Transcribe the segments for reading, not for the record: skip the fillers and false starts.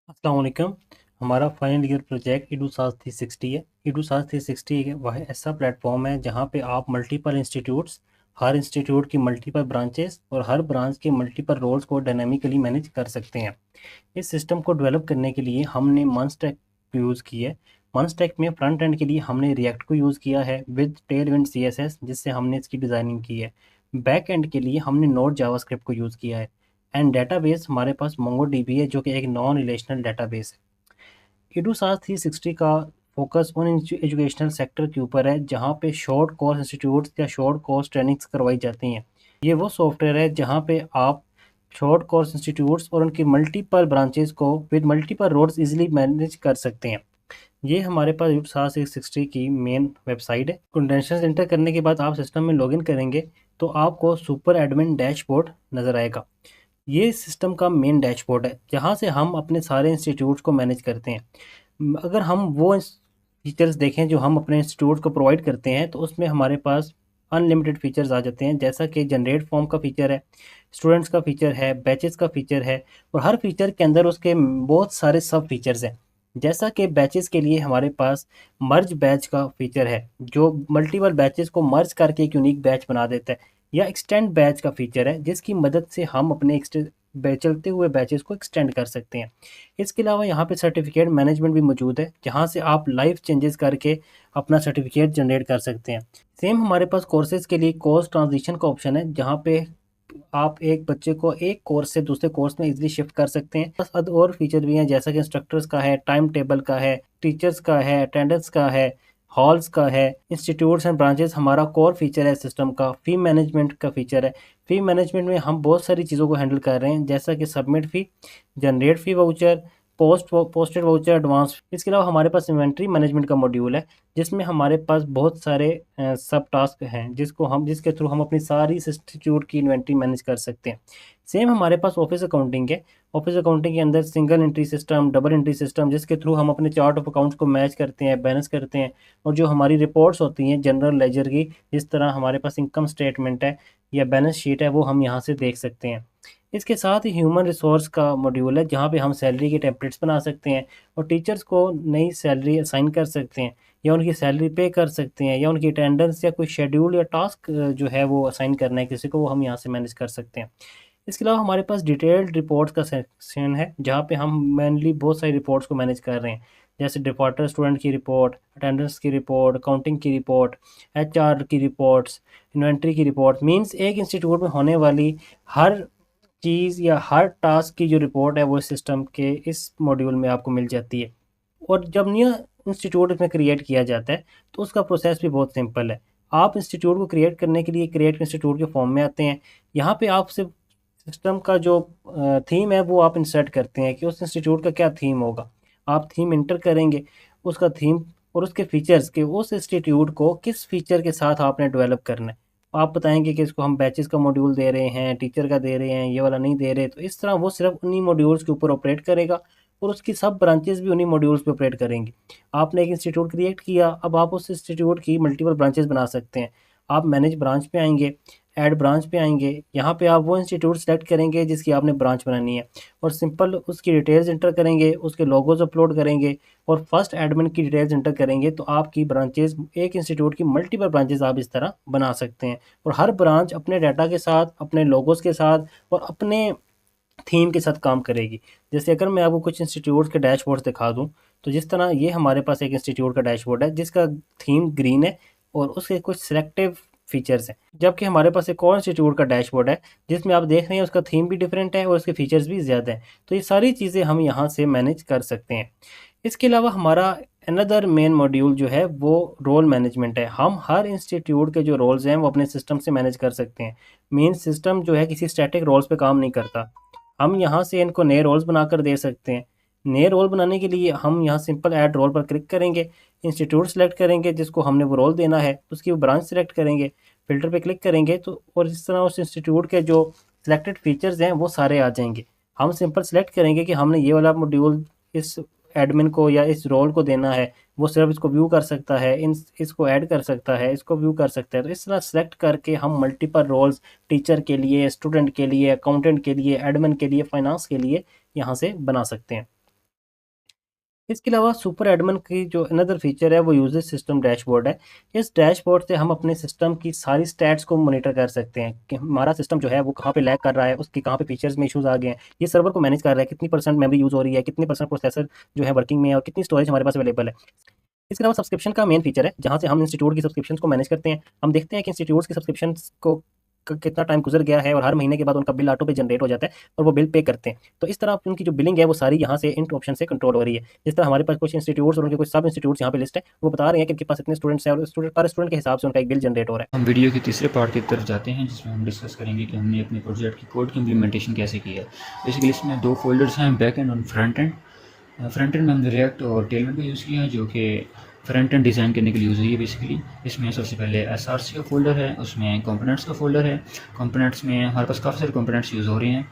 अस्सलाम वालेकुम। हमारा फाइनल ईयर प्रोजेक्ट EduSAS 360 है। EduSAS 360 वह ऐसा प्लेटफॉर्म है जहां पे आप मल्टीपल इंस्टीट्यूट्स, हर इंस्टीट्यूट की मल्टीपल ब्रांचेस और हर ब्रांच के मल्टीपल रोल्स को डायनामिकली मैनेज कर सकते हैं। इस सिस्टम को डेवलप करने के लिए हमने मंस्टैक यूज़ की है। मंस्टैक में फ्रंट एंड के लिए हमने रिएक्ट को यूज़ किया है विद टेलविंड CSS, जिससे हमने इसकी डिज़ाइनिंग की है। बैक एंड के लिए हमने नोड जावास्क्रिप्ट को यूज़ किया है। एंड डेटाबेस हमारे पास MongoDB है, जो कि एक नॉन रिलेशनल डेटाबेस है। EduSAS 360 का फोकस उन एजुकेशनल सेक्टर के ऊपर है जहाँ पे शॉर्ट कोर्स इंस्टीट्यूट्स या शॉर्ट कोर्स ट्रेनिंग्स करवाई जाती हैं। ये वो सॉफ्टवेयर है जहाँ पे आप शॉर्ट कोर्स इंस्टीट्यूट्स और उनकी मल्टीपल ब्रांचेस को with multiple roads easily manage कर सकते हैं। ये हमारे पास EduSAS 360 की मेन वेबसाइट है। क्रेडेंशियल्स एंटर करने के बाद आप सिस्टम में लॉगिन करेंगे तो आपको सुपर एडमिन डैशबोर्ड नज़र आएगा। ये सिस्टम का मेन डैशबोर्ड है जहाँ से हम अपने सारे इंस्टीट्यूट्स को मैनेज करते हैं। अगर हम वो फीचर्स देखें जो हम अपने इंस्टीट्यूट को प्रोवाइड करते हैं तो उसमें हमारे पास अनलिमिटेड फीचर्स आ जाते हैं, जैसा कि जनरेट फॉर्म का फीचर है, स्टूडेंट्स का फीचर है, बैचेस का फीचर है और हर फीचर के अंदर उसके बहुत सारे सब फीचर्स हैं। जैसा कि बैचेस के लिए हमारे पास मर्ज बैच का फीचर है जो मल्टीपल बैचेस को मर्ज करके एक यूनिक बैच बना देता है, या एक्सटेंड बैच का फीचर है जिसकी मदद से हम अपने चलते हुए बैचेस को एक्सटेंड कर सकते हैं। इसके अलावा यहाँ पे सर्टिफिकेट मैनेजमेंट भी मौजूद है जहाँ से आप लाइव चेंजेस करके अपना सर्टिफिकेट जनरेट कर सकते हैं। सेम हमारे पास कोर्सेज के लिए कोर्स ट्रांजिशन का ऑप्शन है जहाँ पे आप एक बच्चे को एक कोर्स से दूसरे कोर्स में इजीली शिफ्ट कर सकते हैं। बस और फीचर भी हैं जैसा कि इंस्ट्रक्टर्स का है, टाइम टेबल का है, टीचर्स का है, अटेंडेंस का है, हॉल्स का है, इंस्टीट्यूट्स एंड ब्रांचेस हमारा कोर फीचर है सिस्टम का, फी मैनेजमेंट का फीचर है। फी मैनेजमेंट में हम बहुत सारी चीज़ों को हैंडल कर रहे हैं जैसा कि सबमिट फ़ी, जनरेट फ़ी वाउचर, पोस्टेड वाउचर, एडवांस। इसके अलावा हमारे पास इन्वेंट्री मैनेजमेंट का मॉड्यूल है जिसमें हमारे पास बहुत सारे सब टास्क हैं जिसके थ्रू हम अपनी सारी इंस्टीट्यूट की इन्वेंट्री मैनेज कर सकते हैं। सेम हमारे पास ऑफिस अकाउंटिंग है। ऑफिस अकाउंटिंग के अंदर single entry system, double entry system, जिसके थ्रू हम अपने चार्ट ऑफ अकाउंट्स को मैच करते हैं, बैलेंस करते हैं, और जो हमारी रिपोर्ट्स होती हैं जनरल लेजर की, जिस तरह हमारे पास इनकम स्टेटमेंट है या बैलेंस शीट है, वो हम यहाँ से देख सकते हैं। इसके साथ ही ह्यूमन रिसोर्स का मॉड्यूल है जहाँ पे हम सैलरी के टेम्पलेट्स बना सकते हैं और टीचर्स को नई सैलरी असाइन कर सकते हैं, या उनकी सैलरी पे कर सकते हैं, या उनकी अटेंडेंस या कोई शेड्यूल या टास्क जो है वो असाइन करना है किसी को, वो हम यहाँ से मैनेज कर सकते हैं। इसके अलावा हमारे पास डिटेल्ड रिपोर्ट्स का सेक्शन है जहाँ पे हम मेनली बहुत सारी रिपोर्ट्स को मैनेज कर रहे हैं, जैसे डिफॉल्टर स्टूडेंट की रिपोर्ट, अटेंडेंस की रिपोर्ट, अकाउंटिंग की रिपोर्ट, HR की रिपोर्ट्स, इन्वेंट्री की रिपोर्ट। मींस एक इंस्टीट्यूट में होने वाली हर चीज़ या हर टास्क की जो रिपोर्ट है वो सिस्टम के इस मॉड्यूल में आपको मिल जाती है। और जब नया इंस्टीट्यूट इसमें क्रिएट किया जाता है तो उसका प्रोसेस भी बहुत सिंपल है। आप इंस्टीट्यूट को क्रिएट करने के लिए क्रिएट इंस्टीट्यूट के फॉर्म में आते हैं। यहाँ पे आप सिर्फ सिस्टम का जो थीम है वो आप इंसर्ट करते हैं कि उस इंस्टीट्यूट का क्या थीम होगा। आप थीम इंटर करेंगे, उसका थीम और उसके फीचर्स के उस इंस्टीट्यूट को किस फीचर के साथ आपने डेवलप करना है। आप बताएंगे कि इसको हम बैचेस का मॉड्यूल दे रहे हैं, टीचर का दे रहे हैं, ये वाला नहीं दे रहे, तो इस तरह वो सिर्फ उन्हीं मॉड्यूल्स के ऊपर ऑपरेट करेगा और उसकी सब ब्रांचेस भी उन्हीं मॉड्यूल्स पे ऑपरेट करेंगी। आपने एक इंस्टीट्यूट क्रिएट किया, अब आप उस इंस्टीट्यूट की मल्टीपल ब्रांचेस बना सकते हैं। आप मैनेज ब्रांच पे आएंगे, ऐड ब्रांच पे आएंगे, यहाँ पे आप वो इंस्टीट्यूट सेलेक्ट करेंगे जिसकी आपने ब्रांच बनानी है और सिंपल उसकी डिटेल्स इंटर करेंगे, उसके लोगोज अपलोड करेंगे और फर्स्ट एडमिन की डिटेल्स इंटर करेंगे, तो आपकी ब्रांचेस, एक इंस्टीट्यूट की मल्टीपल ब्रांचेस आप इस तरह बना सकते हैं। और हर ब्रांच अपने डाटा के साथ, अपने लोगोस के साथ और अपने थीम के साथ काम करेगी। जैसे अगर मैं आपको कुछ इंस्टीट्यूट के डैशबोर्ड दिखा दूँ, तो जिस तरह ये हमारे पास एक इंस्टीट्यूट का डैशबोर्ड है जिसका थीम ग्रीन है और उसके कुछ सिलेक्टिव फीचर्स हैं, जबकि हमारे पास एक और इंस्टीट्यूट का डैशबोर्ड है जिसमें आप देख रहे हैं उसका थीम भी डिफरेंट है और उसके फीचर्स भी ज़्यादा हैं। तो ये सारी चीज़ें हम यहाँ से मैनेज कर सकते हैं। इसके अलावा हमारा अनदर मेन मॉड्यूल जो है वो रोल मैनेजमेंट है। हम हर इंस्टीट्यूट के जो रोल्स हैं वो अपने सिस्टम से मैनेज कर सकते हैं। मेन सिस्टम जो है किसी स्टैटिक रोल्स पे काम नहीं करता। हम यहाँ से इनको नए रोल्स बनाकर दे सकते हैं। नए रोल बनाने के लिए हम यहाँ सिंपल ऐड रोल पर क्लिक करेंगे, इंस्टीट्यूट सेलेक्ट करेंगे जिसको हमने वो रोल देना है, उसकी वो ब्रांच सेलेक्ट करेंगे, फिल्टर पे क्लिक करेंगे तो और इस तरह उस इंस्टीट्यूट के जो सिलेक्टेड फीचर्स हैं वो सारे आ जाएंगे। हम सिंपल सेलेक्ट करेंगे कि हमने ये वाला मॉड्यूल इस एडमिन को या इस रोल को देना है, वो सिर्फ इसको व्यू कर सकता है, इसको ऐड कर सकता है, इसको व्यू कर सकता है। तो इस तरह सेलेक्ट करके हम मल्टीपल रोल्स टीचर के लिए, स्टूडेंट के लिए, अकाउंटेंट के लिए, एडमिन के लिए, फाइनेंस के लिए यहाँ से बना सकते हैं। इसके अलावा सुपर एडमिन की जो अनदर फीचर है वो यूजर सिस्टम डैशबोर्ड है। इस डैशबोर्ड से हम अपने सिस्टम की सारी स्टैट्स को मॉनिटर कर सकते हैं कि हमारा सिस्टम जो है वो कहाँ पे लैग कर रहा है, उसकी कहाँ पे फीचर्स में इश्यूज आ गए हैं। ये सर्वर को मैनेज कर रहा है कितनी परसेंट मेमोरी यूज हो रही है, कितनी परसेंट प्रोसेसर जो है वर्किंग में है और कितनी स्टोरेज हमारे पास अवेलेबल है। इसके अलावा सब्सक्रिप्शन का मेन फीचर है जहाँ से हम इंस्टीट्यूट की सब्सक्रिप्शन को मैनेज करते हैं। हम देखते हैं कि इंस्टीट्यूट्स की सब्सक्रिप्शन को कितना टाइम गुजर गया है और हर महीने के बाद उनका बिल ऑटो पे जनरेट हो जाता है और वो बिल पे करते हैं। तो इस तरह उनकी जो बिलिंग है वो सारी यहाँ से इन ऑप्शन से कंट्रोल हो रही है। जिस तरह हमारे पास कुछ इंस्टीट्यूट्स और उनके कुछ सब इंस्टीट्यूट्स यहाँ पे लिस्ट है, वो बता रहे हैं कि इनके पास इतने स्टूडेंट्स हैं और स्टूडेंट पर स्टूडेंट के हिसाब से उनका एक बिल जनरेट हो रहा है। हम वीडियो के तीसरे पार्ट की तरफ जाते हैं जिसमें हम डिस्कस करेंगे कि हमने अपने प्रोजेक्ट की कोड की इम्प्लीमेंटेशन कैसे की है। बेसिकली इसमें दो फोल्डर्स हैं, बैक एंड और फ्रंट एंड। फ्रंट एंड में हमने रिएक्ट और टेलमेंट का यूज़ किया है जो कि फ्रंट एंड डिज़ाइन करने के लिए यूज़ हुई है। बेसिकली इसमें सबसे पहले SRC का फोल्डर है, उसमें कंपोनेंट्स का फोल्डर है। कंपोनेंट्स में हमारे पास काफ़ी सारे कंपोनेंट्स यूज़ हो रहे हैं।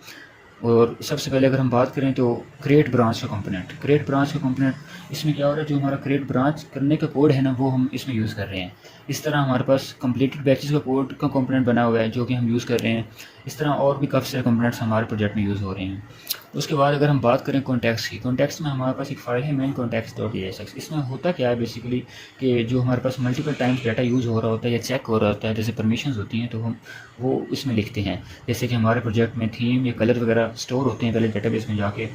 और सबसे पहले अगर हम बात करें तो क्रिएट ब्रांच का कंपोनेंट इसमें क्या हो रहा है, जो हमारा क्रिएट ब्रांच करने का कोड है ना वो हम इसमें यूज़ कर रहे हैं। इस तरह हमारे पास कंप्लीटेड बैचेस का कोड का कंपोनेंट बना हुआ है जो कि हम यूज़ कर रहे हैं। इस तरह और भी काफ़ी सारे कंपोनेंट्स हमारे प्रोजेक्ट में यूज़ हो रहे हैं। उसके बाद अगर हम बात करें कॉन्टैक्ट्स की, कॉन्टैक्ट्स में हमारे पास एक फ़ाइल है मेन contacts.jsx। इसमें होता क्या है बेसिकली कि जो हमारे पास मल्टीपल टाइम्स डाटा यूज़ हो रहा होता है या चेक हो रहा होता है, जैसे परमिशंस होती हैं तो हम वो इसमें लिखते हैं। जैसे कि हमारे प्रोजेक्ट में थीम या कलर वगैरह स्टोर होते हैं पहले डेटाबेस में जाके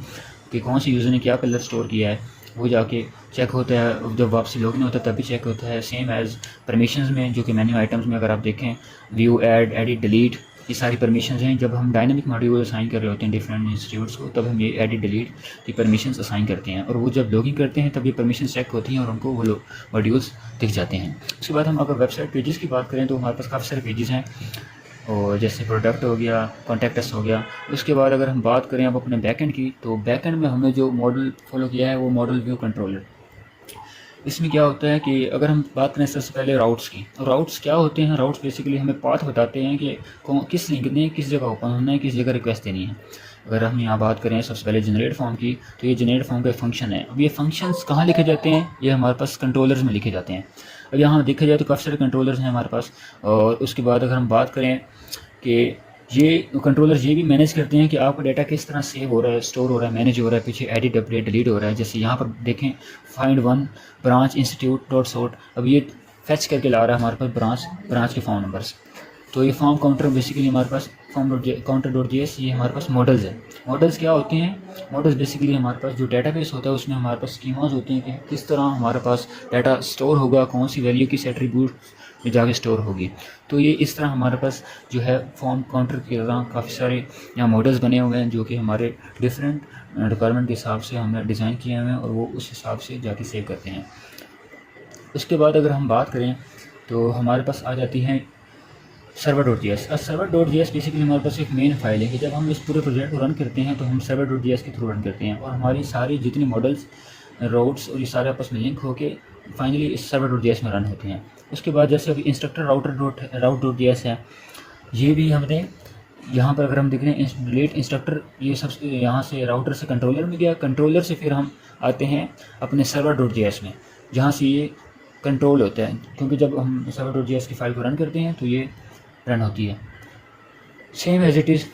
कि कौन से यूज़र ने क्या कलर स्टोर किया है, वो जाके चेक होता है। जब वापसी लॉगिन होता है तभी चेक होता है। सेम एज़ परमिशंस में जो कि मेन्यू आइटम्स में अगर आप देखें व्यू, ऐड, एडिट, डिलीट, ये सारी परमिशंस हैं। जब हम डायनामिक मॉड्यूल असाइन कर रहे होते हैं डिफरेंट इंस्टीट्यूट्स को तब हम ये एडिट, डिलीट की परमिशंस असाइन करते हैं और वो जब लॉगिन करते हैं तब ये परमिशन चेक होती हैं और उनको वो मॉड्यूल्स दिख जाते हैं। उसके बाद हम अगर वेबसाइट पेजेस की बात करें तो हमारे पास काफ़ी सारे पेजेस हैं और जैसे प्रोडक्ट हो गया, कॉन्टैक्ट अस हो गया। उसके बाद अगर हम बात करें अब अपने बैकएंड की, तो बैकएंड में हमने जो मॉडल फॉलो किया है वो मॉडल व्यू कंट्रोलर। इसमें क्या होता है कि अगर हम बात करें सबसे पहले राउट्स की, तो राउट्स क्या होते हैं। राउट्स बेसिकली हमें पाथ बताते हैं कि किस लिंक ने किस जगह ओपन होना है, किस जगह रिक्वेस्ट देनी है। अगर हम यहाँ बात करें सबसे पहले जनरेट फॉर्म की, तो ये जनरेट फॉर्म का फंक्शन है। अब ये फंक्शंस कहाँ लिखे जाते हैं, ये हमारे पास कंट्रोलर्स में लिखे जाते हैं। अब यहाँ देखा जाए तो काफ़ी सारे कंट्रोलर्स हैं हमारे पास। और उसके बाद अगर हम बात करें कि ये कंट्रोलर्स ये भी मैनेज करते हैं कि आपका डाटा किस तरह सेव हो रहा है, स्टोर हो रहा है, मैनेज हो रहा है, पीछे एडिट, अपडेट, डिलीट हो रहा है। जैसे यहाँ पर देखें find one branch institute dot sort, अब ये फैच करके ला रहा है हमारे पास ब्रांच के फॉर्म नंबर्स। तो ये फॉर्म काउंटर बेसिकली हमारे पास काउंटर.js ये हमारे पास मॉडल्स है। मॉडल्स क्या होते हैं, मॉडल्स बेसिकली हमारे पास जो डेटाबेस होता है उसमें हमारे पास स्कीमास होती हैं कि किस तरह हमारे पास डाटा स्टोर होगा, कौन सी वैल्यू किस एट्रीब्यूट में जाके स्टोर होगी। तो ये इस तरह हमारे पास जो है फॉर्म काउंटर की तरह काफ़ी सारे यहाँ मॉडल्स बने हुए हैं जो कि हमारे डिफरेंट रिक्वायरमेंट के हिसाब से हमने डिज़ाइन किए हुए हैं और वो उस हिसाब से जाके सेव करते हैं। उसके बाद अगर हम बात करें तो हमारे पास आ जाती हैं server.js। server.js बेसिकली हमारे पास एक मेन फाइल है कि जब हम इस पूरे प्रोजेक्ट को रन करते हैं तो हम server.js के थ्रू रन करते हैं और हमारी सारी जितनी मॉडल्स, राउट्स और ये सारे आपस में लिंक होके फाइनली इस server.js में रन होते हैं। उसके बाद जैसे अभी इंस्ट्रक्टर route.js है, ये भी हमने यहाँ पर अगर हम देख रहे हैं डिलीट इंस्ट्रक्टर, ये सब यहाँ से राउटर से कंट्रोलर में गया, कंट्रोलर से फिर हम आते हैं अपने server.js में जहाँ से ये कंट्रोल होता है। क्योंकि जब हम server.js की फ़ाइल को रन करते हैं तो ये रन होती है सेम एज इट इज़।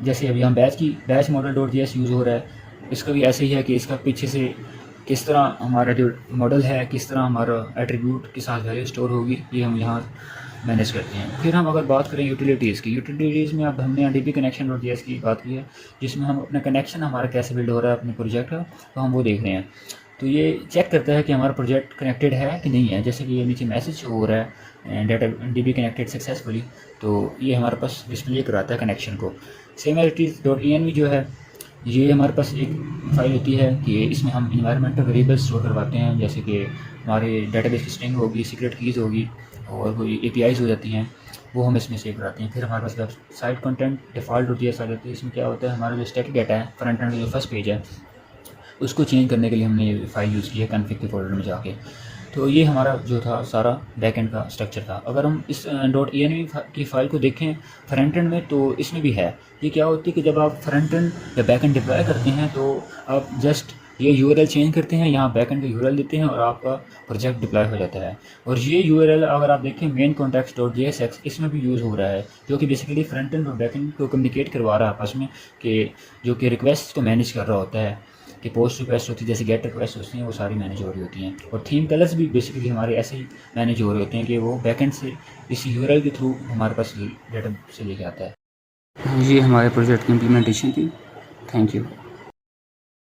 जैसे अभी हम बैच मॉडल.js यूज़ हो रहा है, इसका भी ऐसे ही है कि इसका पीछे से किस तरह हमारा जो मॉडल है, किस तरह हमारा एट्रीब्यूट के साथ वैल्यू स्टोर होगी, ये हम यहाँ मैनेज करते हैं। फिर हम अगर बात करें यूटिलिटीज़ की, यूटिलिटीज़ में अब हमने DB कनेक्शन.js की बात की है जिसमें हम अपना कनेक्शन हमारा कैसे बिल्ड हो रहा है अपने प्रोजेक्ट का, तो हम वो देख रहे हैं। तो ये चेक करता है कि हमारा प्रोजेक्ट कनेक्टेड है कि नहीं है। जैसे कि ये नीचे मैसेज हो रहा है डाटा DB कनेक्टेड सक्सेसफुली, तो ये हमारे पास डिस्प्ले कराता है कनेक्शन को। Same as it is .env जो है, ये हमारे पास एक फ़ाइल होती है कि इसमें हम इन्वायरमेंटल वेरिएबल्स स्टोर करवाते हैं। जैसे कि हमारे डाटाबेस की स्ट्रिंग होगी, सीक्रेट कीज़ होगी और कोई APIs हो जाती हैं, वो हम इसमें सेव कराते हैं। फिर हमारे पास वेबसाइट कंटेंट डिफ़ॉल्ट.js आ जाती है। इसमें क्या होता है, हमारा जो स्टैटिक डाटा है फ्रंट एंड जो फर्स्ट पेज है उसको चेंज करने के लिए हमने ये फ़ाइल यूज़ की है कॉन्फ़िग के फोल्डर में जाके। तो ये हमारा जो था सारा बैकएंड का स्ट्रक्चर था। अगर हम इस .env की फ़ाइल को देखें फ्रंट एंड में, तो इसमें भी है। ये क्या होती है कि जब आप फ्रंट एंड या बैकएंड डिप्लॉय करते हैं तो आप जस्ट ये URL चेंज करते हैं, यहाँ बैकएंड का URL देते हैं और आपका प्रोजेक्ट डिप्लॉय हो जाता है। और ये URL अगर आप देखें मेन contacts.jsx इसमें भी यूज़ हो रहा है, जो कि बेसिकली फ्रंट एंड और बैकएंड को कम्युनिकेट करवा रहा है आपस में, कि जो कि रिक्वेस्ट को मैनेज कर रहा होता है। कि पोस्ट रिक्वेस्ट होती है, जैसे गेट रिक्वेस्ट होती हैं, वो सारी मैनेज हो रही होती हैं। और थीम कलर्स भी बेसिकली हमारे ऐसे ही मैनेज हो रहे होते हैं कि वो बैकएंड से इस यूआरएल के थ्रू हमारे पास डेटा से लेके आता है। ये हमारे प्रोजेक्ट की इम्प्लीमेंटेशन थी। Thank you.